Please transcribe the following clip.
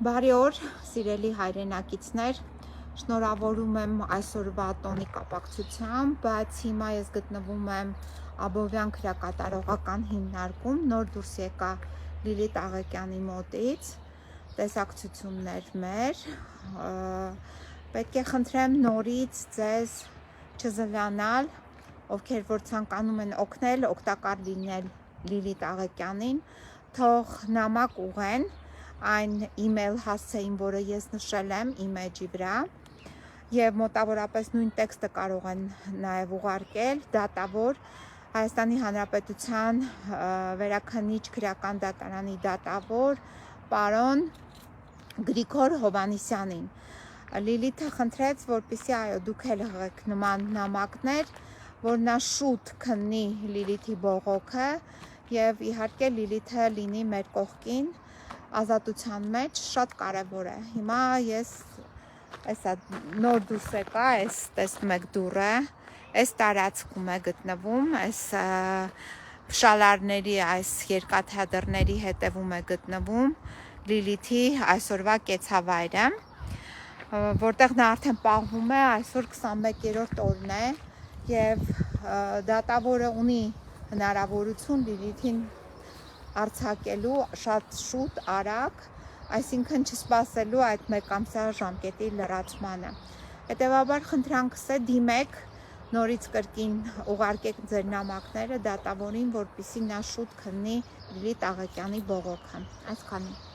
Բարի օր, սիրելի հայրենակիցներ, շնորհավորում եմ այսօրվա տոնի կապակցությամբ, բայց հիմա ես գտնվում եմ Աբովյան քրեակատարողական հիմնարկում, նոր դուրս եկա Լիլիթ Աղեկյանի մոտից, տեսակցություններ մեր, պետք է խնդրեմ նորից ձեզ չզլանալ, ովքեր որ ցանկանում են օգնել, օգտակար լինել Լիլիթ Աղեկյանին, թող նամակ ուղղեն այն email հասցեին, որը ես նշել եմ իմեջի վրա, եւ մոտավորապես նույն տեքստը կարող են նաեւ ուղարկել դատավոր Հայաստանի Հանրապետության վերաքննիչ քրեական դատարանի դատավոր պարոն Գրիգոր Հովհաննիսյանին։ Լիլիթը խնդրեց, որպեսզի այո դուք էլ հղեք նման նամակներ, որ նա շուտ քննի Լիլիթի բողոքը եւ իհարկե Լիլիթը լինի մեր կողքին ազատության մեջ, շատ կարևոր է։ Հիմա ես այսա նոր դուրս եկա, այս տեսնում եք դուռը, այս տարածքում է գտնվում, այս փշալարների, այս երկաթյադրների հետևում է գտնվում Լիլիթի այսօրվա կեցավայրը, որտեղ նա արդեն պահվում է, այսօր 21-րդ օրն է եւ դատավորը ունի հնարավորություն Լիլիթին արձակելու շատ շուտ, արագ, այսինքն չսպասելու այդ մեկամսյա ժամկետի լրացմանը։ Հետևաբար խնդրանքս է դիմեք, նորից կրկին ուղարկեք ձեր նամակները դատավորին, որպեսզի նա շուտ քննի Լիլիթ Աղեկյանի բողոքը։ Այսքանը։